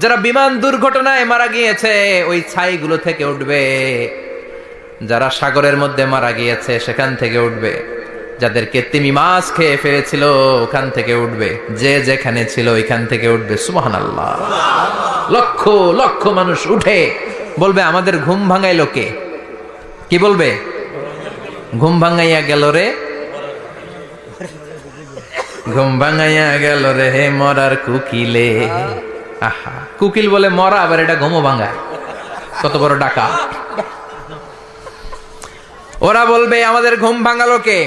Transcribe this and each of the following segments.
যারা বিমান দুর্ঘটনায় মারা গিয়েছে ওই ছাইগুলো থেকে উঠবে, যারা সাগরের মধ্যে মারা গিয়েছে সেখান থেকে উঠবে, যাদেরকে তিমি মাছ খেয়ে ফেলেছিল ওখান থেকে উঠবে, যে যেখানে ছিল ওইখান থেকে উঠবে। সুবহানাল্লাহ। লক্ষ লক্ষ মানুষ উঠে বলবে আমাদের ঘুম ভাঙাইলো কে? কি বলবে? ঘুম ভাঙাইয়া গেল রে, ঘুম ভাঙাইয়া গেল রে হে মরার কুকিলে। আহা, কুকিল বলে মরা, আবার এটা ঘুমো ভাঙায়, কত বড় ডাকা। ওরা বলবে আমাদের ঘুম ভাঙালো কে?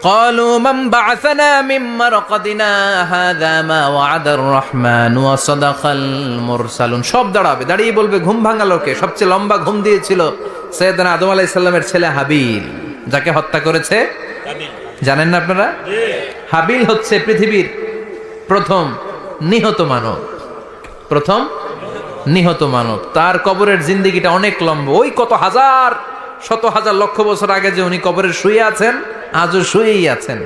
قالوا من بعثنا من مرقدنا هذا ما وعد الرحمن وصدق المرسلون। সব দাঁড়াবে, দাঁড়িয়ে বলবে ঘুম ভাঙালো কে? সবচেয়ে লম্বা ঘুম দিয়েছিল সৈয়দনা আদম আলাইহিস সালামের ছেলে হাবিল, যাকে হত্যা করেছে জানেন না আপনারা? হাবিল হচ্ছে পৃথিবীর প্রথম নিহত মানব, প্রথম নিহত মানব। তার কবরের জিন্দেগিটা অনেক লম্বা, ওই কত হাজার শত হাজার লক্ষ বছর আগে যে উনি কবরে শুয়ে আছেন, আজও শুয়েই আছেন।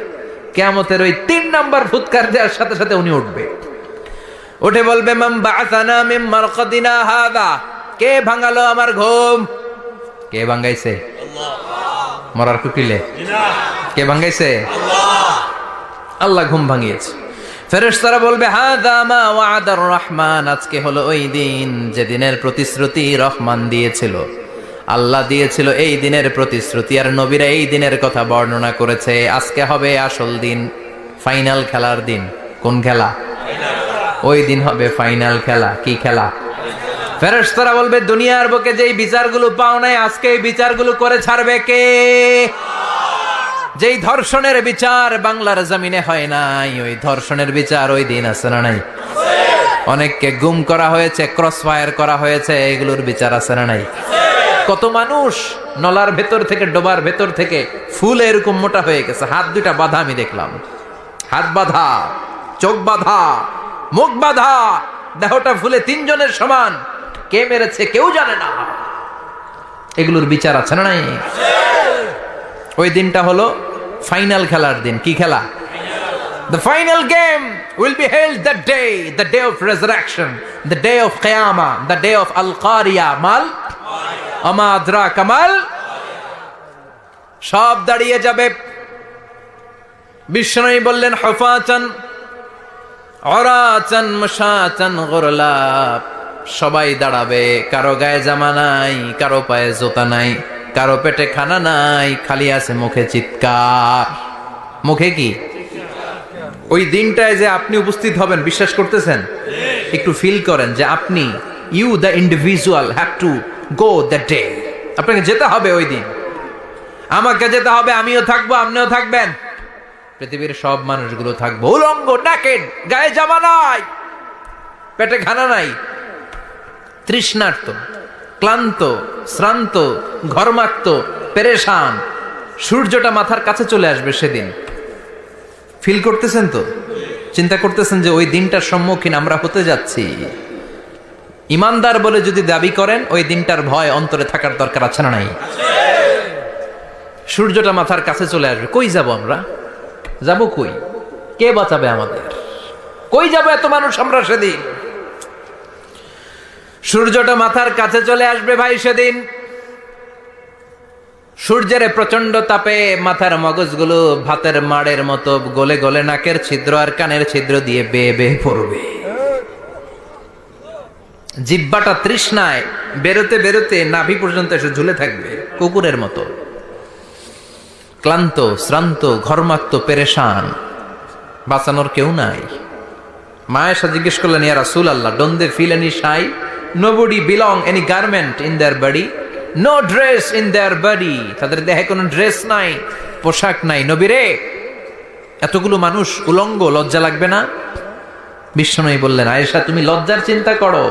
কিয়ামতের ওই ৩ নাম্বার ফুৎকার দেওয়ার সাথে সাথে উনি উঠবে, উঠে বলবে মান বাআসানা মিন মারকাদিনা হাযা, কে ভাঙালো আমার ঘুম? কে ভাঙাইছে? আল্লাহ। মরার কুকিলে কে ভাঙাইছে? আল্লাহ। আল্লাহ ঘুম ভাঙিয়েছে। ফেরেশতারা বলবে হাযা মা ওয়াদার রহমান, আজকে হলো ওই দিন যেদিনের প্রতিশ্রুতি রহমান দিয়েছিল, আল্লাহ দিয়েছিল এই দিনের প্রতিশ্রুতি, আর নবীরা এই দিনের কথা বর্ণনা করেছে। আজকে হবে আসল দিন, ফাইনাল খেলার দিন। কোন খেলা? ওই দিন হবে ফাইনাল খেলা। কি খেলা? ফেরেশতারা বলবে দুনিয়ার বুকে যেই বিচারগুলো পাও নাই, আজকে এই বিচারগুলো করে ছাড়বে কে? যেই ধর্ষণের বিচার বাংলার জমিনে হয় নাই, ওই ধর্ষণের বিচার ওই দিন আছে না নাই? অনেককে গুম করা হয়েছে, ক্রস ফায়ার করা হয়েছে, এগুলোর বিচার আছে না নাই? কত মানুষ নলার ভেতর থেকে, ডোবার ভেতর থেকে ফুল এরকম মোটা হয়ে গেছে, হাত দুইটা বাঁধা, আমি দেখলাম হাত বাঁধা, চোখ বাঁধা, মুখ বাঁধা, দেহটা ফুলে 3 জনের সমান। কে মেরেছে কেউ জানে না। এগুলোর বিচার আছে না নাই? ওই দিনটা হলো ফাইনাল খেলার দিন। কি খেলা? The final game will be held that day, the day of resurrection, the day of Qiyamah, the day of Al-Qariya, mal আমা আদরাকা মাল। সব দাঁড়িয়ে যাবে। বিষ্ণু বললেন হুফাতান উরাতান মুশাতান গুরলা, সবাই দাঁড়াবে, কারো গায়ে জামা নাই, কারো পায়ে জুতা নাই, কারো পেটে খানা নাই, খালি আছে মুখে চিৎকার। মুখে কি? ওই দিনটায় যে আপনি উপস্থিত হবেন, বিশ্বাস করতেছেন? একটু ফিল করেন যে আপনি, you the individual have to go that day. আপনাকে যেতে হবে ওই দিন, আমাকে যেতে হবে, আমিও থাকবো, আপনিও থাকবেন, পৃথিবীর সব মানুষগুলো থাকবো উলঙ্গ, নাকেড, গায়ে জামা নাই, পেটে খানা নাই, তৃষ্ণার্ত, ক্লান্ত, শ্রান্ত, ঘর্মাক্ত, পেরেশান। সূর্যটা মাথার কাছে চলে আসবে সেদিন। ফিল করতেছেন তো? চিন্তা করতেছেন যে ওই দিনটার সম্মুখীন আমরা হতে যাচ্ছি। ইমানদার বলে যদি দাবি করেন, ওই দিনটার ভয় অন্তরে থাকার দরকার আছে না নাই? সূর্যটা মাথার কাছে চলে আসবে, কই যাব আমরা? যাব কই? কে বাঁচাবে আমাদের? কই যাব এত মানুষ আমরা সেদিন? সূর্যটা মাথার কাছে চলে আসবে ভাই সেদিন। সূর্যের প্রচন্ড তাপে মাথার মগজগুলো ভাতের মাড়ের মতো গলে গলে নাকের ছিদ্র আর কানের ছিদ্র দিয়ে বেয়ে বেয়ে পড়বে। জিহ্বাটা তৃষ্ণায় বেরোতে বেরোতে নাভি পর্যন্ত এসে ঝুলে থাকবে কুকুরের মতো। ক্লান্ত, শ্রান্ত, ঘর্মাক্ত, পেরেশান, বাঁচানোর কেউ নাই। মা আয়েশা জিজ্ঞেস করলেন, ইয়া রাসূলুল্লাহ, don't they feel any shy? Nobody belong any garment in their body, no dress in their body. তাদের দেহে কোনো ড্রেস নাই, পোশাক নাই। নবী রে, এতগুলো মানুষ উলঙ্গ, লজ্জা লাগবে না? বিষ্ণু বললেন, আয়েশা তুমি লজ্জার চিন্তা করো,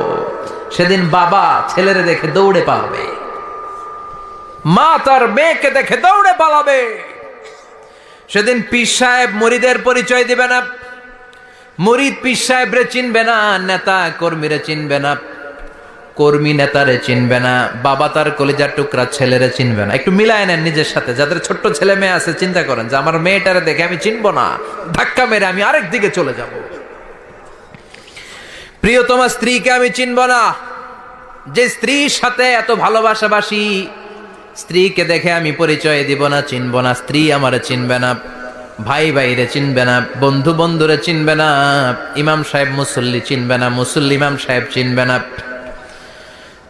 সেদিন বাবা ছেলেরে দেখে দৌড়ে পালাবে, মা তার মেয়েকে দেখে দৌড়ে পালাবে। সেদিন পীর সাহেব মুরিদের পরিচয় দিবে না, মুরিদ পীর সাহেবরে চিনবে না, নেতা কর্মীরে চিনবে না, কর্মী নেতারে চিনবে না, বাবা তার কলিজার টুকরা ছেলেরে চিনবে না। একটু মিলায় নেন নিজের সাথে। যাদের ছোট্ট ছেলে মেয়ে আছে, চিন্তা করেন যে আমার মেয়েটারে দেখে আমি চিনবো না, ধাক্কা মেরে আমি আরেক দিকে চলে যাব। প্রিয়তমা স্ত্রীকে আমি চিনব না, যে স্ত্রীর সাথে এত ভালোবাসাবাসি, স্ত্রীকে দেখে আমি পরিচয় দিব না, চিনব না। স্ত্রী আমারে চিনবে না, ভাই ভাইরে চিনবে না, বন্ধু বন্ধুরে চিনবে না, ইমাম সাহেব মুসল্লি চিনবে না, মুসল্লি ইমাম সাহেব চিনবে না,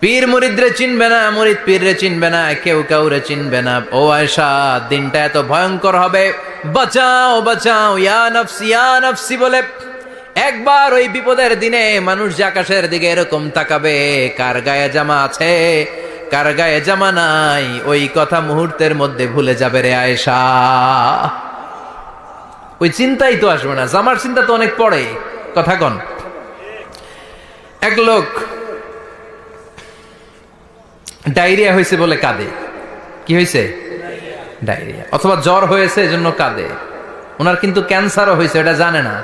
পীর মুরিদরে চিনবে না, মুরিদ পীররে চিনবে না, কেউ কাউরে চিনবে না। ও আয়েশা, দিনটা এত ভয়ঙ্কর হবে, বাঁচাও বাঁচাও, ইয়া নফসি বলে একবার ওই বিপদের দিনে মানুষ যে আকাশের দিকে এরকম তাকাবে, কার গায়ে জামা আছে কার গায়ে জামা নাই, ওই কথা মুহূর্তের মধ্যে ভুলে যাবে রে আয়েশা। ওই চিন্তাই তো আসবে না, জামার চিন্তা তো অনেক পরে। কথা কন। এক লোক ডায়রিয়া হয়েছে বলে কাঁদে। কি হয়েছে? ডায়রিয়া। অথবা জ্বর হয়েছে এজন্য কাঁদে। ওনার কিন্তু ক্যান্সারও হয়েছে, এটা জানে না।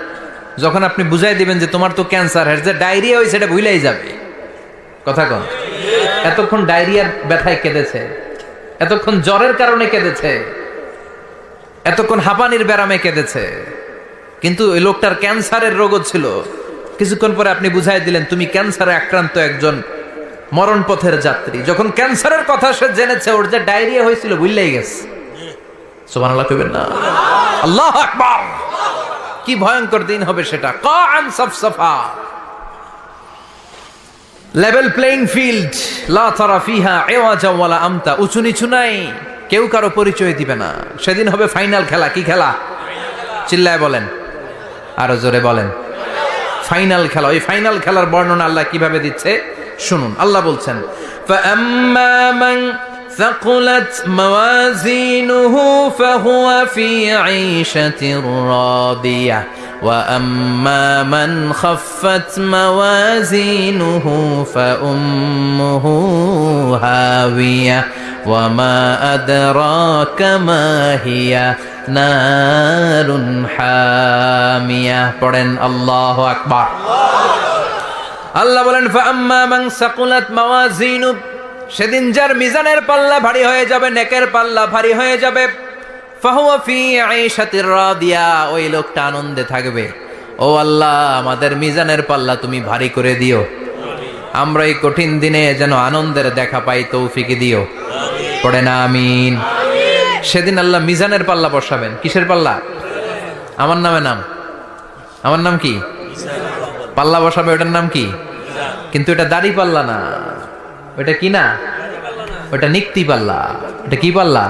যখন আপনি বুঝাই দিবেন যে তোমার তো ক্যান্সার, যে ডায়রিয়া হয়েছে এটা ভুলেই যাবে। কথা কন। এতক্ষণ ডায়রিয়ার ব্যথায় কেঁদেছে, এতক্ষণ জ্বরের কারণে কেঁদেছে, এতক্ষণ হাঁপানির ব্যারামে কেঁদেছে, কিন্তু ওই লোকটার ক্যান্সারের রোগও ছিল। কিছুক্ষণ পরে আপনি বুঝাই দিলেন তুমি ক্যান্সারে আক্রান্ত একজন মরণ পথের যাত্রী। যখন ক্যান্সারের কথা সে জেনেছে, ওর যে ডায়রিয়া হয়েছিল ভুললেই গেছে। সুবহানাল্লাহ কইবেন না? আল্লাহু আকবার। কি ভয়ঙ্কর দিন হবে সেটা। কাআন সাফসাফা, লেভেল প্লেইং ফিল্ড, লা তারা ফিহা ইওয়াজা ওয়ালা আমতা, উঁচু নিচু নাই, কেউ কারো পরিচয় দিবে না। সেদিন হবে ফাইনাল খেলা। কি খেলা? চিল্লায় বলেন, আরো জোরে বলেন। ফাইনাল খেলা। ওই ফাইনাল খেলার বর্ণনা আল্লাহ কিভাবে দিচ্ছে শুনুন। আল্লাহ বলছেন, ফাআম্মা মান ثقلت موازينه فهو في عيشة راضية وأما من خفت موازينه فأمه هاوية وما أدراك ما هي نار حامية. পড়েন আল্লাহু আকবার। আল্লাহ বলেন, ফাআম্মা মান সাকুলাত মাওয়াজিনু, সেদিন যার মিজানের পাল্লা ভারী হয়ে যাবে, নেকের পাল্লা ভারী হয়ে যাবে, ফাহুয়া ফি আইশাতির রাদিয়া, ওই লোকটা আনন্দে থাকবে। ও আল্লাহ, আমাদের মিজানের পাল্লা তুমি ভারী করে দিও, আমরা এই কঠিন দিনে যেন আনন্দের দেখা পাই, তৌফিক দিও। পড়ে না আমিন। সেদিন আল্লাহ মিজানের পাল্লা বসাবেন। কিসের পাল্লা? আমার নাম আমার নাম কি? পাল্লা বসাবে, ওটার নাম কি? কিন্তু এটা দাড়ি পাল্লা না, ওটা কি না, ওটা নিক্তি পাল্লা। এটা কি পাল্লা?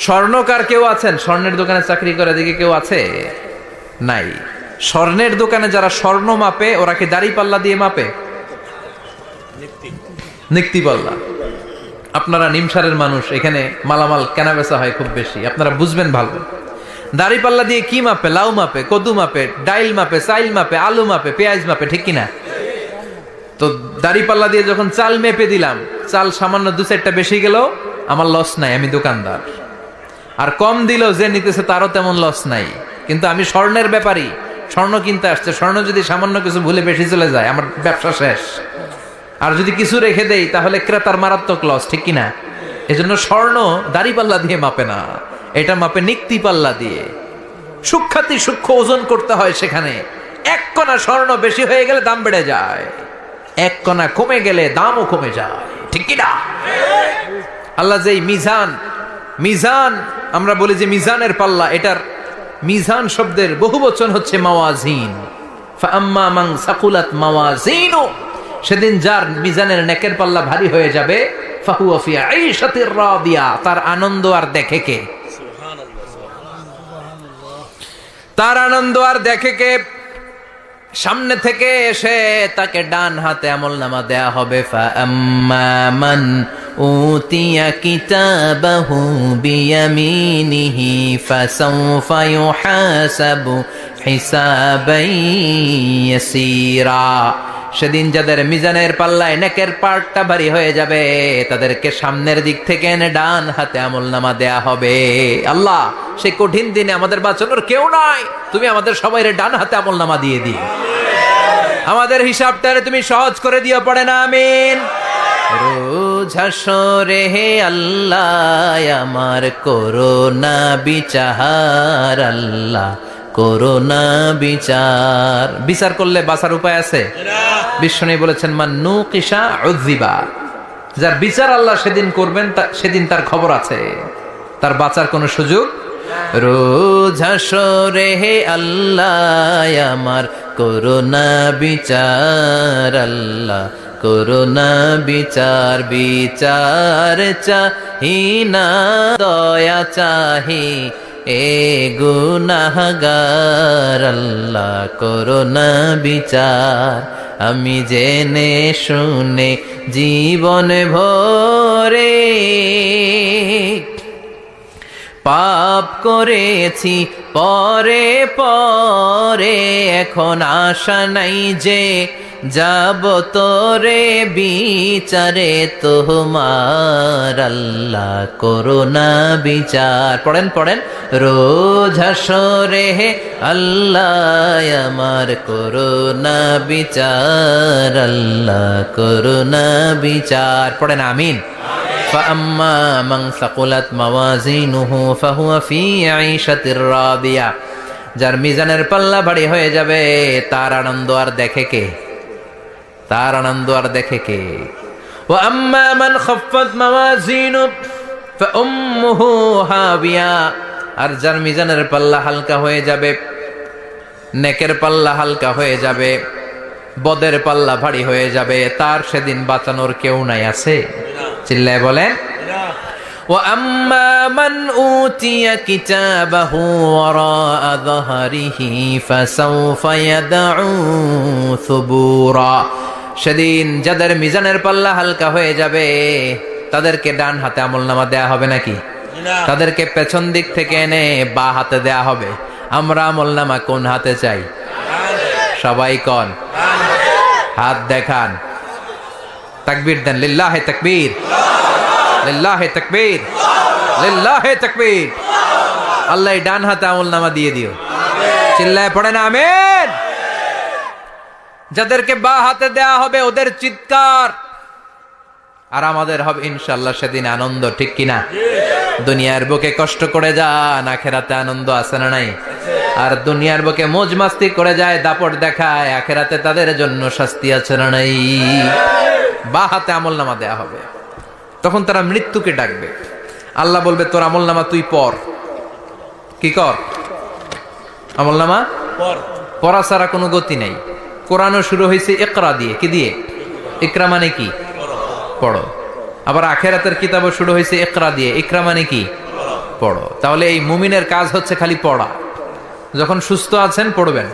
স্বর্ণকার কেউ আছেন? স্বর্ণের দোকানে চাকরি করে দিকে কেউ আছে? নাই। স্বর্ণের দোকানে যারা স্বর্ণ মাপে, ওরা কি দাড়ি পাল্লা দিয়ে মাপে? নিক্তি পাল্লা। আপনারা নিমসারের মানুষ, এখানে মালামাল কেনা বেচা হয় খুব বেশি, আপনারা বুঝবেন ভালো। দাড়ি পাল্লা দিয়ে কি মাপে? লাউ মাপে, কদু মাপে, ডাইল মাপে, চাইল মাপে, আলু মাপে, পেঁয়াজ মাপে, ঠিক কিনা? তো দাড়ি পাল্লা দিয়ে যখন চাল মেপে দিলাম, চাল সামান্য 2-4টা বেশি গেল, আমার লস নাই, আমি দোকানদার। আর কম দিল যে নিতেছে তারও তেমন লস নাই। কিন্তু আমি স্বর্ণের ব্যাপারী, স্বর্ণ কিনতে আসছে, স্বর্ণ যদি সামান্য কিছু ভুলে বেশি চলে যায়, আমার ব্যবসা শেষ। আর যদি কিছু রেখে দেই তাহলে ক্রেতার মারাত্মক লস, ঠিক কিনা? এজন্য স্বর্ণ দাড়ি পাল্লা দিয়ে মাপে না, এটা মাপে নিক্তি পাল্লা দিয়ে। সূক্ষ্মাতি সূক্ষ্ম ওজন করতে হয় সেখানে। এক কণা স্বর্ণ বেশি হয়ে গেলে দাম বেড়ে যায়, এক কণা কমে গেলে দামও কমে যায়, ঠিক কিনা? আল্লাহ যে মিজান আমরা বলি যে মিজানের পাল্লা, এটার মিজান শব্দের বহুবচন হচ্ছে মাওয়াজিন। ফাআম্মা মান সাকুলাত মাওয়াজিনু, সেদিন যার মিজানের নেকের পাল্লা ভারী হয়ে যাবে, ফাহুয়া ফি আইশাতির রাদিয়া, তার আনন্দ আর দেখে কে? তার আনন্দ আর দেখে কে? সামনে থেকে এসে তাকে ডান হাতে আমলনামা দেয়া হবে। ফাআম্মা মান উতিয়া কিতাবাহু বিয়ামিনিহি ফাসাউফা ইউহাসাবু হিসাবান ইয়াসীরা, সেদিন যাদের মিজানের পাল্লায় নেকের পার্টটা ভারী হয়ে যাবে, তাদেরকে সামনের দিক থেকে এনে ডান হাতে আমলনামা দেয়া হবে। আল্লাহ, সেই কঠিন দিনে আমাদের বাঁচানোর কেউ নাই, তুমি আমাদের সবাইরে ডান হাতে আমলনামা দিয়ে দিও, আমাদের হিসাবটারে তুমি সহজ করে দিও। পড়ে না আমিন। রোজ হাসরে হে আল্লাহ আমার করোনা বিচার, আল্লাহ করোনা বিচার। বিচার করলে বাঁচার উপায় আছে? বিষ্ণু বলেছেন মান নুকিশা উযযিবা, যার বিচার আল্লাহ সেদিন করবেন সেদিন তার খবর আছে, তার বাঁচার কোনো সুযোগ। রোজ হাসরে হে আল্লাহ আমার করোনা বিচার, আল্লাহ করোনা বিচার। বিচার চাহি না দয়া চাহি এ গুনাহগার, আল্লাহ করোনা বিচার। আমি জেনে শুনে জীবন ভরে পাপ করেছি পরে পরে, এখন আশা নাই যে যাব তোরে বিচারে তোমার, আল্লাহ করোনা বিচার। পড়েন পড়েন, রোজ হাসরে হে আল্লাহ আমার করোনা বিচার, আল্লাহ করোনা বিচার। পড়েন আমিন। فأما من ثقلت موازينه فهو في عيشة راضية, যার মিজানের পাল্লা ভারী হয়ে যাবে তার আনন্দ আর দেখে কে? তার আনন্দ আর দেখে কে? وأما من خفت موازينه فأمه هاوية, আর যার মিজানের পাল্লা হালকা হয়ে যাবে, নেকের পাল্লা হালকা হয়ে যাবে, বদের পাল্লা ভারী হয়ে যাবে, তার সেদিন বাঁচানোর কেউ নাই। আছে? চিল্লায় বলেন। وَأَمَّا مَنْ أُوتِيَ كِتَابَهُ وَرَاءَ ظَهْرِهِ فَسَوْفَ يَدْعُو ثُبُورًا, সেদিন যাদের মিজানের পাল্লা হালকা হয়ে যাবে তাদেরকে ডান হাতে আমলনামা দেয়া হবে নাকি? তাদেরকে পেছন দিক থেকে এনে বা হাতে দেয়া হবে। আমরা আমলনামা কোন হাতে চাই? সবাই কোন হাত দেখান, তাকবীর দেন, লিল্লাহে তাকবীর, লিল্লাহে তাকবীর, লিল্লাহে তাকবীর। আল্লাহ ডান হাতে আমলনামা দিয়ে দিও। চিল্লায় পড়েন আমিন। যাদেরকে বা হাতে দেয়া হবে ওদের চিৎকার, আর আমাদের হবে ইনশাআল্লাহ সেদিন আনন্দ। ঠিক কিনা? দুনিয়ার বুকে কষ্ট করে যান, আখেরাতে আনন্দ আছে না নাই? আর দুনিয়ার বুকে মौज মাস্তি করে যায়, দাপট দেখায়, আখেরাতে তাদের জন্য শাস্তি আছে না নাই? বা হাতে আমলনামা দেয়া হবে। তখন তারা মৃত্যুকে ডাকবে। আল্লাহ বলবে তোর আমলনামা তুই পড়। কি কর? আমলনামা পড়া ছাড়া কোনো গতি নাই। কোরআনও শুরু হয়েছে ইকরা দিয়ে। কি দিয়ে? ইকরা মানে কি? পড়ো। আবার আখেরাতের কিতাবও শুরু হয়েছে ইকরা দিয়ে। ইকরা মানে কি? পড়ো। তাহলে এই মুমিনের কাজ হচ্ছে খালি পড়া। যখন সুস্থ আছেন পড়বেন,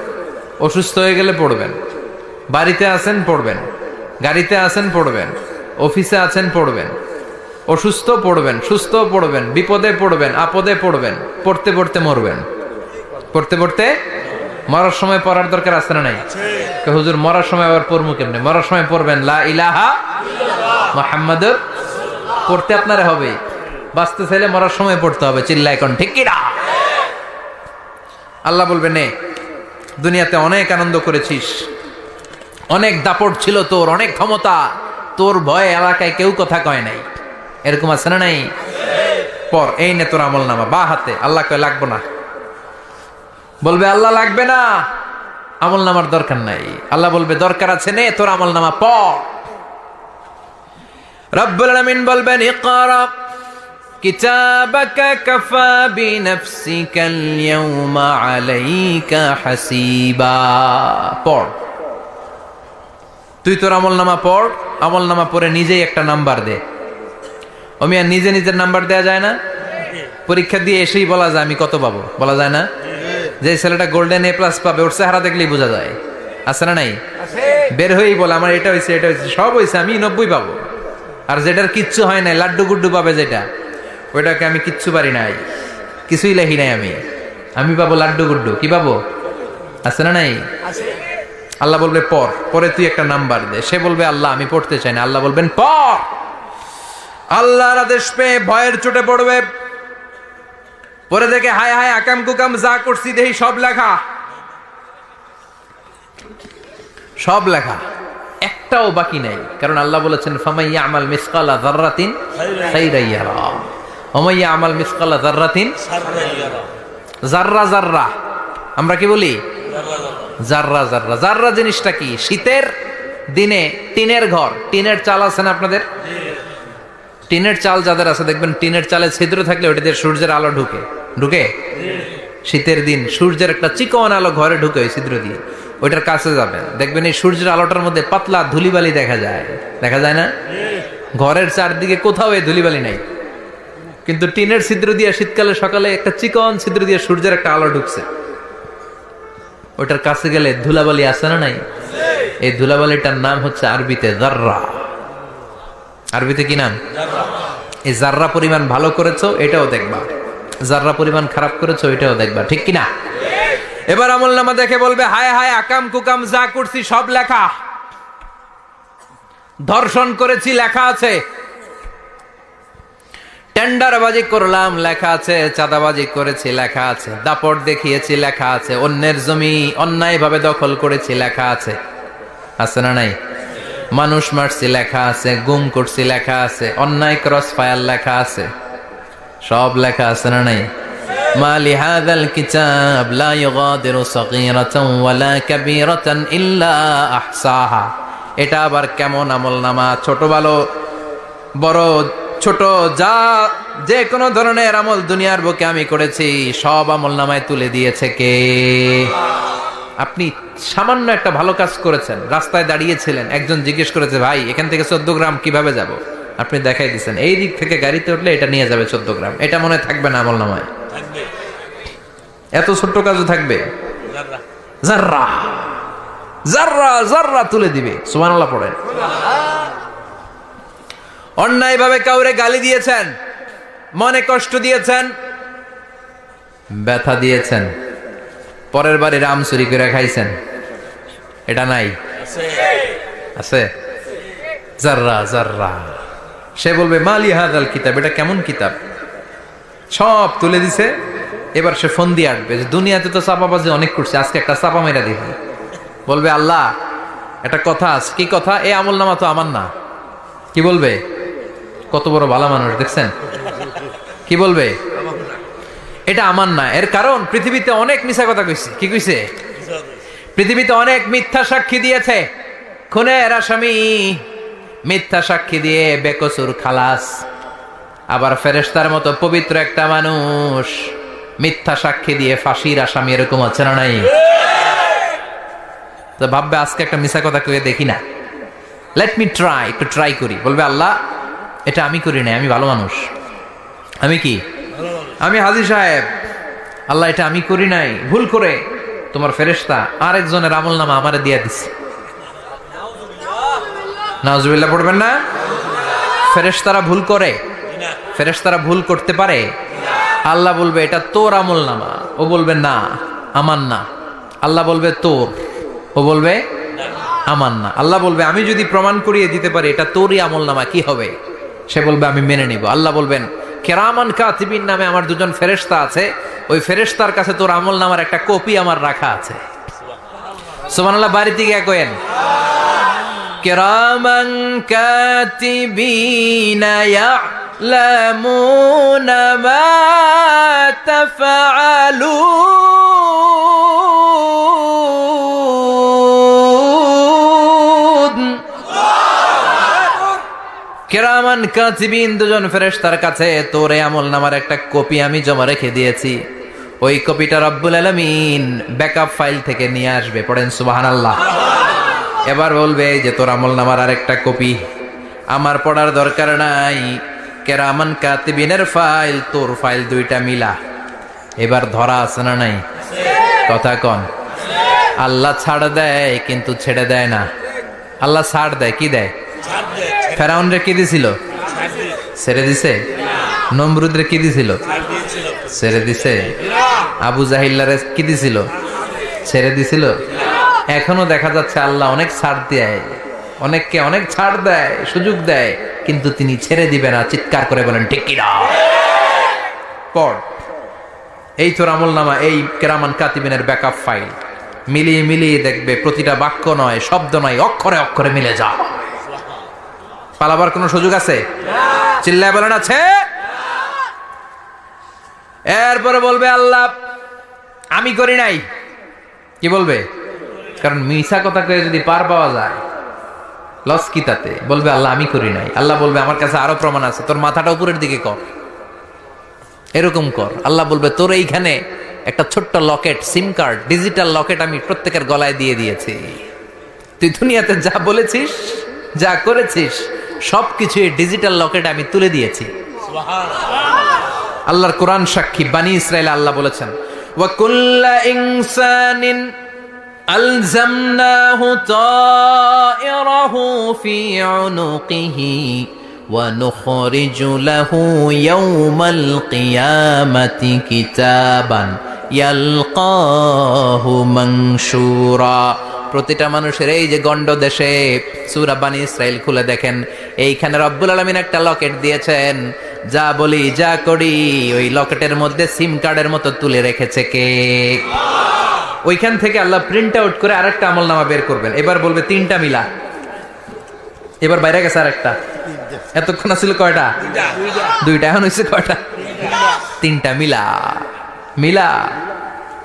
অসুস্থ হয়ে গেলে পড়বেন, বাড়িতে আছেন পড়বেন, গাড়িতে আছেন পড়বেন, অফিসে আছেন পড়বেন, অসুস্থ পড়বেন, সুস্থ পড়বেন, বিপদে পড়বেন, আপদে পড়বেন, পড়তে পড়তে মরবেন। পড়তে পড়তে মরার সময় পড়ার দরকার আছে না নাই? হুজুর মরার সময় আবার পড়বো কেমনে? মরার সময় পড়বেন লা ইলাহা মুহাম্মাদুর, পড়তে আপনারে হবে। বাঁচতে চাইলে মরার সময় পড়তে হবে। চিল্লায় কোন ঠিক কিনা? আল্লাহ বলবে নে, দুনিয়াতে অনেক আনন্দ করেছিস, অনেক দাপট ছিল তোর, অনেক ক্ষমতা, তোর ভয়ে এলাকায় কেউ কথা কয় নাই। এরকম আছে না নাই? পর এই নে তোর আমলনামা বা হাতে। আল্লাহ কয় লাগবো না। বলবে আল্লাহ লাগবে না, আমলনামার দরকার নাই। আল্লাহ বলবে দরকার আছে, নে তোর আমলনামা পড়। রব্বুল আলামিন বলবেন ইকরা কিতাবাকা কাফা বিনাফসিকাল ইয়াউমা আলাইকা হাসিবা। পড়, তুই তোর আমলনামা পড়। আমলনামা পড়ে নিজেই একটা নাম্বার দে। ওমিয়া নিজে নিজের নাম্বার দেয়া যায় না? পরীক্ষা দিয়ে এসেই বলা যায় আমি কত পাবো? বলা যায় না? যে ছেলেটা গোল্ডেন এ প্লাস পাবে ওর চেহারা দেখলেই বোঝা যায়। আছে না নাই? বের হয়েই বলে আমার এটা হয়েছে, এটা হয়েছে, সব হয়েছে, আমি 90 পাবো। আর যেটার কিচ্ছু হয় নাই, লাড্ডু গুড্ডু পাবে যেটা, ওইটাকে আমি কিচ্ছু পারি নাই, কিছুই লেখি নাই, আমি পাবো লাড্ডু গুড্ডু। কি পাবো? আছে না নাই? আল্লাহ বলবে পড়, পরে তুই একটা নাম্বার দে। সে বলবে আল্লাহ আমি পড়তে চাই না। আল্লাহ বলবেন পড়। আল্লাহর আদেশ পেয়ে ভয়ের চোটে পড়বে, পরে দেখে হায় হায় আকাম কুকাম যা করছি দেখি সব লেখা, সব লেখা, একটাও বাকি নাই। কারণ আল্লাহ বলেছেন ফামাইয়া আমাল মিসকালা যাররাতিন খাইরান ইয়ারা ওয়া মাইয়া আমাল মিসকালা যাররাতিন, জাররা জাররা আমরা কি বলি? জাররা। জাররা জাররা জিনিসটা কি? শীতের দিনে টিনের ঘর, টিনের চাল আছে না আপনাদের? টিনের চাল যাদের আছে দেখবেন টিনের চালে ছিদ্র থাকলে ওটা দিয়ে সূর্যের আলো ঢুকে ঢুকে শীতের দিন সূর্যের একটা চিকন আলো ঘরে ঢুকে ওই ছিদ্র দিয়ে, ওইটার কাছে যাবেন দেখবেন এই সূর্যের আলোটার মধ্যে পাতলা ধুলিবালি দেখা যায় না? ঘরের চারদিকে কোথাও এই ধুলিবালি নাই, কিন্তু টিনের ছিদ্র দিয়ে শীতকালে সকালে একটা চিকন ছিদ্র দিয়ে সূর্যের একটা আলো ঢুকছে, ওইটার কাছে গেলে ধুলাবালি আছে না নাই? এই ধুলাবালিটার নাম হচ্ছে আরবিতে জাররা। আরবিতে কি নাম? এই জাররা পরিমাণ ভালো করেছো এটাও দেখবা, জাররা পরিমাণ খারাপ করেছো এটাও দেখবা, ঠিক কিনা? এবার আমলনামা দেখে বলবে হায় হায় আকাম কুকাম যা করছি সব লেখা, ধর্ষণ করেছি লেখা আছে, টেন্ডারবাজি করলাম লেখা আছে, চাঁদাবাজি করেছি লেখা আছে, দাপট দেখিয়েছি লেখা আছে, অন্যের জমি অন্যায়ভাবে দখল করেছি লেখা আছে, আছে না নাই? মানুষ মারছি লেখা আছে, গুম করছি লেখা আছে, অন্যায় ক্রস ফায়ার লেখা আছে, সব লেখা আছে না নাই? মা লিহাযাল কিতাব লা ইউগাদিরু সাগীরাতান ওয়ালা কাবীরাতান ইল্লা আহসাহা। এটা আবার কেমন আমলনামা? ছোট ভালো বড় ছোট যা যে কোনো ধরনের আমল দুনিয়ার বুকে আমি করেছি সব আমলনামায় তুলে দিয়েছে কে? আপনি সামান্য একটা ভালো কাজ করেছেন, রাস্তায় দাঁড়িয়েছিলেন, একজন জিজ্ঞেস করেছে ভাই এখান থেকে 14 গ্রাম কিভাবে যাব, আপনি দেখাই দিচ্ছেন এই দিক থেকে গাড়িতে উঠলে এটা নিয়ে যাবে 14 গ্রাম, এটা মনে থাকবে না আমলনামায়? এত ছোট্ট কাজও থাকবে? জাররা জাররা জাররা তুলে দিবে। সুবহানাল্লাহ পড়েন। অন্যায় ভাবে কাউরে গালি দিয়েছেন, মনে কষ্ট দিয়েছেন, ব্যথা দিয়েছেন, পরের বাড়ি রাম চুরি করে খাইছেন, এটা নাই? আছে। জাররা জাররা। সে বলবে মালি হাযাল কিতাব, এটা কেমন কিতাব? সব তুলে দিছে। এবার সে ফোন দিয়ে আসবে যে দুনিয়াতে তো চাপাবাজি অনেক করছে, আজকে একটা চাপা মেরা দিই। বলবে আল্লাহ একটা কথা আছে। কি কথা? এই আমলনামা তো আমার না। কি বলবে? কত বড় ভালো মানুষ দেখছেন? কি বলবে? এটা আমার না। এর কারণ পৃথিবীতে অনেক মিথ্যা কথা কইছে। কি কইছে? পৃথিবীতে অনেক মিথ্যা সাক্ষী দিয়েছে, খুনের আসামি মিথ্যা সাক্ষী দিয়ে বেকসুর খালাস। আবার ফেরেশতার মতো পবিত্র একটা মানুষ মিথ্যা সাক্ষী দিয়ে ফাঁসির আসামি, এরকম আছে না নাই? তো ভাববে আজকে একটা মিথ্যা কথা কয়ে দেখি না, লেট মি ট্রাই, একটু ট্রাই করি। বলবে আল্লাহ এটা আমি করি নাই, আমি ভালো মানুষ। আমি কি? আমি হাজী সাহেব। আল্লাহ এটা আমি করি নাই, ভুল করে তোমার ফেরেশতা আরেকজনের আমলনামা আমারে দিয়ে দিছে। নাউজুবিল্লাহ পড়বেন না? ফেরেশতারা ভুল করে? ফেরেশতারা ভুল করতে পারে? আল্লাহ বলবে এটা তোর আমলনামা, ও বলবে না আমার না। আল্লাহ বলবে তোর, ও বলবে আমার না। আল্লাহ বলবে আমি যদি প্রমাণ করিয়ে দিতে পারি এটা তোরই আমলনামা, কি হবে? সে বলবে আমি মেনে নিব। আল্লাহ বলবেন কিরামান কাতিবিন নামে আমার দুজন ফেরেশতা আছে, ওই ফেরেশতার কাছে তোর আমলনামার একটা কপি আমার রাখা আছে। সুবহানাল্লাহ। বাড়িতে গিয়ে কয়েন কিরামান কাতিবিনা ইয়ালামুনা মা তাফআলুন। কিরামান কাতিবিন দুজন ফেরেশতার কাছে তোর এই আমলনামার একটা কপি আমি জমা রেখে দিয়েছি। ওই কপিটা রব্বুল আলামিন ব্যাকআপ ফাইল থেকে নিয়ে আসবে। পড়েন সুবহানাল্লাহ। এবার বলবে এই যে তোর আমলনামার আরেকটা কপি, আমার পড়ার দরকার নাই, কিরামান কাতিবিনের ফাইল তোর ফাইল দুইটা মিলা। এবার ধরা আছে না নাই? কথা কন। আল্লাহ ছাড় দেয় কিন্তু ছেড়ে দেয় না। আল্লাহ ছাড় দেয়, কি দেয়? ফেরাউনরে কি দিছিল? ছেড়ে দিছে। নমরুদরে কি দিছিল? ছেড়ে দিছে। আবু জাহিল্লারে কি দিছিল? ছেড়ে দিছিল। এখনো দেখা যাচ্ছে আল্লাহ অনেক ছাড় দেয়, অনেককে অনেক ছাড় দেয়, সুযোগ দেয়, কিন্তু তিনি ছেড়ে দিবে না। চিৎকার করে বলেন ঠিক কিনা? পড় এই তোর আমলনামা, এই কিরামান কাতিবিনের ব্যাকআপ ফাইল মিলিয়ে মিলিয়ে দেখবে প্রতিটা বাক্য নয়, শব্দ নয়, অক্ষরে অক্ষরে মিলে যা। পালাবার কোনো সুযোগ আছে? চিল্লায় বলেন আছে। এরপরে বলবে আল্লাহ আমি করি নাই, কি বলবে? কারণ মিছা কথা কয়ে যদি পার পাওয়া যায়, লস কি তাতে? বলবে আল্লাহ আমি করি নাই। আল্লাহ বলবে আমার কাছে আরো প্রমাণ আছে, তোর মাথাটা উপরের দিকে কর, এরকম কর। আল্লাহ বলবে তোর এইখানে একটা ছোট্ট লকেট, সিম কার্ড, ডিজিটাল লকেট আমি প্রত্যেকের গলায় দিয়ে দিয়েছি। তুই দুনিয়াতে যা বলেছিস, যা করেছিস, সবকিছু এই ডিজিটাল লকেট আমি তুলে দিয়েছি। আল্লাহর কোরআন সাক্ষী, বানি ইসরাইল আল্লাহ বলেছেন ওয়া কুল্লা ইনসানিন আলজামনাহু তায়রাহু ফি উনুকিহি ওয়া নুখরিজু লাহু ইয়াওমাল কিয়ামাতি কিতাবান ইয়ালকাহু মানশুরা। প্রতিটা মানুষের এই যে গন্ড দেশে সূরা বানি ইসরাইল খুলে দেখেন, এইখানে রব্বুল আলামিন একটা লকেট দিয়েছেন। যা বলি, যা করি, ওই লকেটের মধ্যে সিম কার্ডের মতো তুলে রেখেছে কে? ওইখান থেকে আল্লাহ প্রিন্ট আউট করে আরেকটা আমলনামা বের করবেন। এবার বলবে তিনটা মিলা, এবার বাইরে গেছে আরেকটা। এতক্ষণ ছিল কয়টা? দুইটা। এখন হয়েছে কয়টা? তিনটা। মিলা মিলা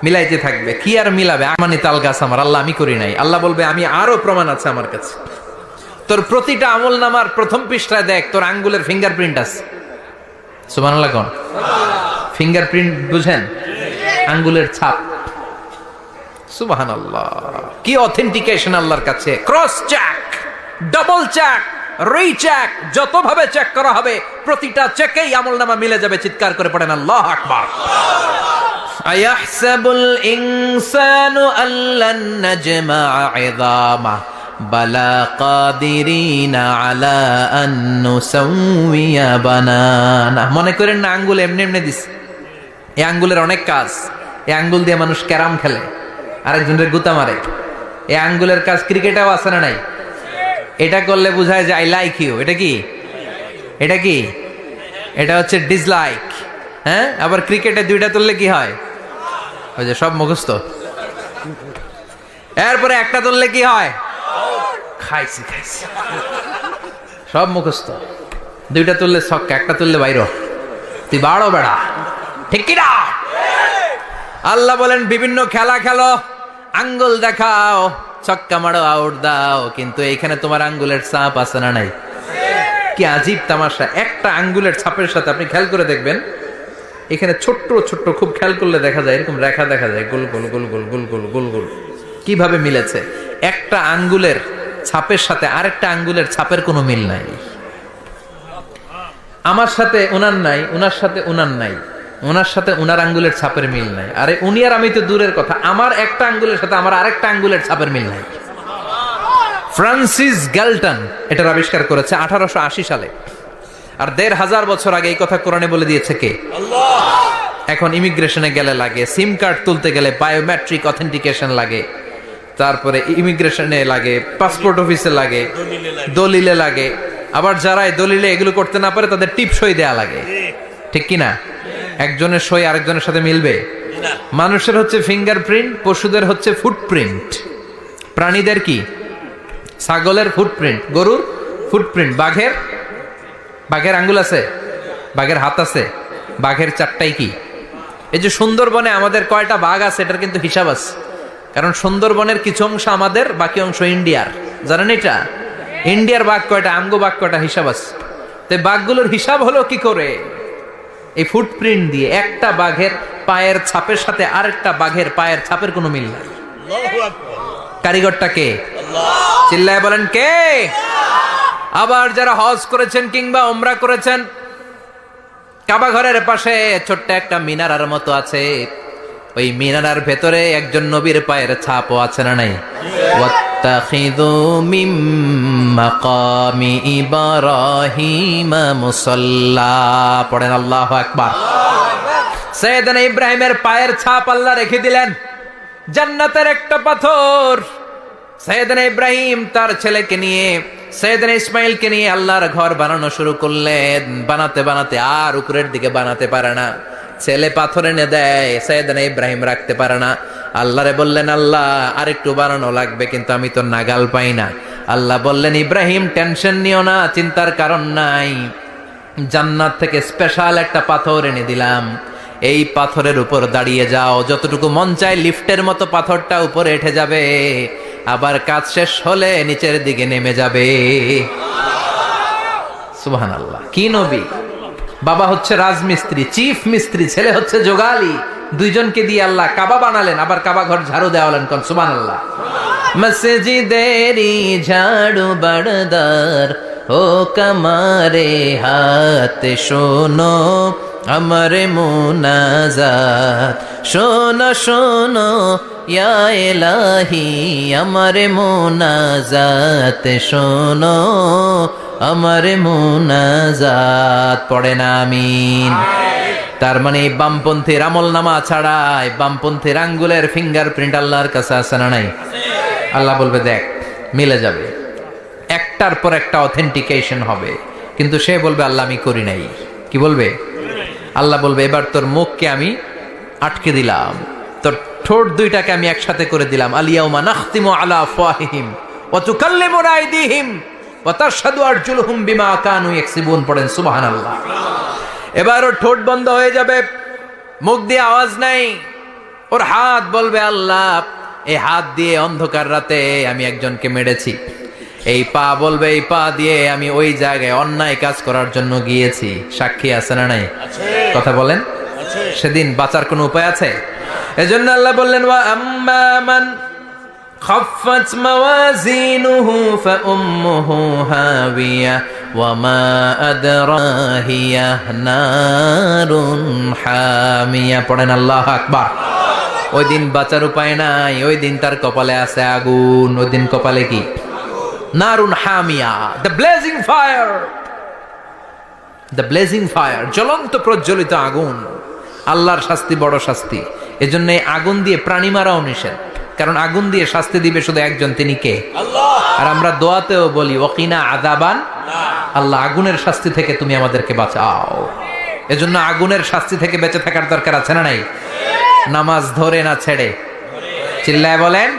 মিলাইতে থাকবে। কি আর মিলাবে? আমানি তাল গাছ আমার, আল্লাহ আমি করি নাই। আল্লাহ বলবে আমি আরো প্রমাণ আছে আমার কাছে। তোর প্রতিটা আমলনামার প্রথম পৃষ্ঠায় দেখ, তোর আঙ্গুলের ফিঙ্গারপ্রিন্ট আছে। সুবহানাল্লাহ কোন? ফিঙ্গারপ্রিন্ট বুঝেন? আঙ্গুলের ছাপ। সুবহানাল্লাহ, কি অথেন্টিকেশন আল্লাহর কাছে। Cross check, double check, recheck, যতভাবে চেক করা হবে প্রতিটা চেকেই আমলনামা মিলে যাবে। চিৎকার করে পড়েন আল্লাহু আকবার। আয়াহসাবুল ইনসানু আল্লান নাজমা ইযামা বালা কাদিরিনা আলা আন নুসাউইয়া বানানা। মনে করেন না আঙ্গুল এমনি এমনি দিস। এই আঙ্গুলের অনেক কাজ। এই আঙ্গুল দিয়ে মানুষ ক্যারাম খেলে, আরেকজনের গুতা মারে। এই আঙ্গুলের কাজ ক্রিকেটেও আছে না নাই? এটা করলে বোঝায় যে আই লাইক ইউ। এটা কি? এটা কি? এটা হচ্ছে ডিসলাইক। হ্যাঁ, আবার ক্রিকেটে দুইটা তুললে কি হয়? ওই যে সব মুখস্থ। এরপরে একটা তুললে কি হয়? খাইছি খাইছি, সব মুখস্থ। দুইটা তুললে ছক্কা, একটা তুললে বাইরো। তুই বাড়ো বেড়া, ঠিক কিনা? আল্লাহ বলেন বিভিন্ন খেলা খেলো, আঙ্গুল দেখাও, ছক্কা মারো, আউট দাও, কিন্তু এইখানে তোমার আঙ্গুলের ছাপ আছে না নাই? কি আজীব তামাশা! একটা আঙ্গুলের ছাপের সাথে আপনি খেয়াল করে দেখবেন, এখানে ছোট্ট ছোট্ট, খুব খেয়াল করলে দেখা যায় এরকম রেখা দেখা যায়, গোল গোল গোল গোল গোল গোল গোল গোল। কিভাবে মিলেছে? একটা আঙ্গুলের ছাপের সাথে আরেকটা আঙ্গুলের ছাপের কোনো মিল নাই। আমার সাথে উনার নাই, উনার সাথে উনার নাই, ওনার সাথে উনার আঙ্গুলের ছাপের মিল নাই। আরে উনি আর আমি তো দূরের কথা, আমার একটা আঙ্গুলের সাথে আমার আরেকটা আঙ্গুলের ছাপের মিল নাই। ফ্রান্সিস গ্যালটন এটার আবিষ্কার করেছে 1880 সালে। আর 1500 বছর আগে এই কথা কোরআনে বলে দিয়েছে কে? আল্লাহ। এখন ইমিগ্রেশনে গেলে লাগে, সিম কার্ড তুলতে গেলে বায়োমেট্রিক অথেন্টিকেশন লাগে, তারপরে ইমিগ্রেশনে লাগে, পাসপোর্ট অফিসে লাগে, দলিলে লাগে। আবার যারা দলিলে এগুলো করতে না পারে তাদের টিপ সই দেয়া লাগে, ঠিক কিনা? একজনের সই আরেকজনের সাথে মিলবে? মানুষের হচ্ছে ফিঙ্গারপ্রিন্ট, পশুদের হচ্ছে ফুটপ্রিন্ট। প্রাণীদের কি? ছাগলের ফুটপ্রিন্ট, গরুর ফুটপ্রিন্ট, বাঘের আঙ্গুল আছে, বাঘের হাত আছে, বাঘের চারটাই কি? এই যে সুন্দরবনে আমাদের কয়টা বাঘ আছে এটার কিন্তু হিসাব আছে। কারণ সুন্দরবনের কিছু অংশ আমাদের, বাকি অংশ ইন্ডিয়ার। জানেন এটা? ইন্ডিয়ার বাঘ কয়টা, আমগো বাঘ কয়টা, হিসাব আছে। তো বাঘগুলোর হিসাব হলো কি করে? এই ফুটপ্রিন্ট দিয়ে। একটা বাঘের পায়ের ছাপের সাথে আরেকটা বাঘের পায়ের ছাপের কোনো মিল নাই। কারিগরটা কে? চিল্লায় বলেন কে? আবার যারা হজ করেছেন কিংবা উমরা করেছেন, কাবা ঘরের পাশে ছোট্ট একটা মিনারার মতো আছে। ওই মিনারার ভেতরে একজন নবীর পায়ের ছাপও আছে না নাই? ওয়াত্তাখিযু মিন মাকামি ইব্রাহিম মুসাল্লা। পড়েন আল্লাহু আকবার। সাইয়েদনা ইব্রাহিমের পায়ের ছাপ আল্লাহ রেখে দিলেন জান্নাতের একটা পাথর। সাইয়েদনা ইব্রাহিম তার ছেলেকে নিয়ে, সাইয়েদনা ইসমাইলকে নিয়ে আল্লাহর ঘর বানানো শুরু করলেন। বানাতে বানাতে আর উপরের দিকে বানাতে পারে না, ছেলে পাথর এনে দেয়, সাইয়েদনা ইব্রাহিম রাখতে পারে না। আল্লাহরে বললেন, আল্লাহ আরেকটু বানানো লাগবে, কিন্তু আমি তো নাগাল পাই না। আল্লাহ বললেন, ইব্রাহিম টেনশন নিও না, চিন্তার কারণ নাই, জান্নাত থেকে স্পেশাল একটা পাথর এনে দিলাম। এই পাথরের উপর দাঁড়িয়ে যাও, যতটুকু মন চায় লিফটের মতো পাথরটা উপরে উঠে যাবে, আবার কাজ শেষ হলে নিচের দিকে নেমে যাবে। সুবহানাল্লাহ, কি নবী! বাবা হচ্ছে রাজমিস্ত্রি, চিফ মিস্ত্রি, ছেলে হচ্ছে যোগালী, দুইজনকে দিয়ে আল্লাহ কাবা বানালেন, আবার কাবা ঘর ঝাড়ু দেওয়ালেন। কোন সুবহানাল্লাহ। মসজিদেরি ঝাড়ু বারদার ও কমারে হাত, শোনো আমার মুনাজাত, শোনো শোনো ইয়া ইলাহি আমার মুনাজাত, শোনো আমার মুনাজাত। পড়েন আমিন। তার মানে বামপন্থীর আমল নামা ছাড়াই বামপন্থীর আঙ্গুলের ফিঙ্গারপ্রিন্ট আল্লাহর কাছে আছে না নাই? আল্লাহ বলবে দেখ, মিলে যাবে, একটার পর একটা অথেন্টিকেশন হবে, কিন্তু সে বলবে আল্লাহ আমি করি নাই। কি বলবে? আল্লাহ বলবে এবার তোর মুখকে আমি আটকে দিলাম, তোর ঠোঁট দুইটাকে আমি একসাথে করে দিলাম। আলিয়াউমা নাখতিমু আলা আফওয়াহিহিম ওয়া তুকাল্লিমুনা আইদিহিম ওয়া তাশহাদু আরজুলুহুম বিমা কানু ইয়াকসিবুন। পড়েন সুবহানাল্লাহ। এবার ওর ঠোঁট বন্ধ হয়ে যাবে, মুখ দিয়ে আওয়াজ নাই। ওর হাত বলবে আল্লাহ এই হাত দিয়ে অন্ধকার রাতে আমি একজনকে মেরেছি। এই পা বলবে এই পা দিয়ে আমি ওই জায়গায় অন্যায় কাজ করার জন্য গিয়েছি। সাক্ষী আছে না নাই? কথা বলেন। সেদিন বাঁচার কোনো উপায় আছে? এজন্য আল্লাহ বললেন ওয়া আম্মা মান খাফফাত মাওয়াজিনুহু ফাউম্মুহু হাবিয়া ওয়া মা আদরাহিয়া নারুন হামিয়া। পড়েন আল্লাহু আকবার। ওই দিন বাঁচার উপায় নাই, ওই দিন তার কপালে আছে আগুন। ওই দিন কপালে কি? নারুন হামিয়া, the blazing fire, the blazing fire, জ্বলন্ত প্রজ্বলিত আগুন। আল্লাহর শাস্তি বড় শাস্তি। এজন্য আগুন দিয়ে প্রাণী মারাও নিষেধ, কারণ আগুন দিয়ে শাস্তি দিবে শুধু একজন, তিনি কে? আল্লাহ। আর আমরা দোয়াতেও বলি ওয়াকিনা আযাবান, আল্লাহ আগুনের শাস্তি থেকে তুমি আমাদেরকে বাঁচাও। এজন্য আগুনের শাস্তি থেকে বেঁচে থাকার দরকার আছে না নাই? নামাজ ধরে না ছেড়ে, চিল্লায় বলেন।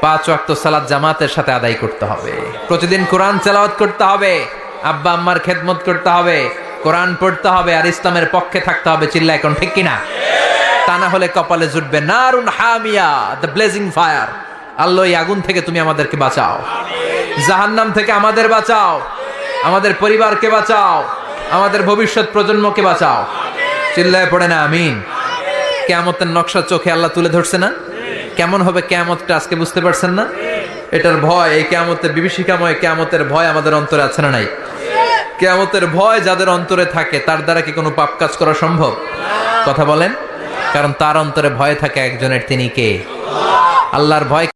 5 ওয়াক্ত সালাত জামাতের সাথে আদায় করতে হবে, প্রতিদিন কোরআন তেলাওয়াত করতে হবে, আব্বা আম্মার খেদমত করতে হবে, কোরআন পড়তে হবে, আর ইসলামের পক্ষে থাকতে হবে। চিল্লায় এখন ঠিক কিনা? তা না হলে কপালে জুটবে নারুন হামিয়া, দ্য ব্লেজিং ফায়ার। আল্লাহ এই আগুন থেকে তুমি আমাদেরকে বাঁচাও, জাহান্নাম থেকে আমাদের বাঁচাও, আমাদের পরিবারকে বাঁচাও, আমাদের ভবিষ্যৎ প্রজন্মকে বাঁচাও। চিল্লায় পড়ে না আমিন। কিয়ামতের নকশা চোখে আল্লাহ তুলে ধরছে না? কেমন হবে কিয়ামতটা আজকে বুঝতে পারছেন না? এটার ভয়, এই কিয়ামতের বিভীষিকাময় কিয়ামতের ভয় আমাদের অন্তরে আছে না নাই? কিয়ামতের ভয় যাদের অন্তরে থাকে তার দ্বারা কি কোনো পাপ কাজ করা সম্ভব? কথা বলেন। কারণ তার অন্তরে ভয় থাকে একজনের, তিনি কে? আল্লাহর ভয়।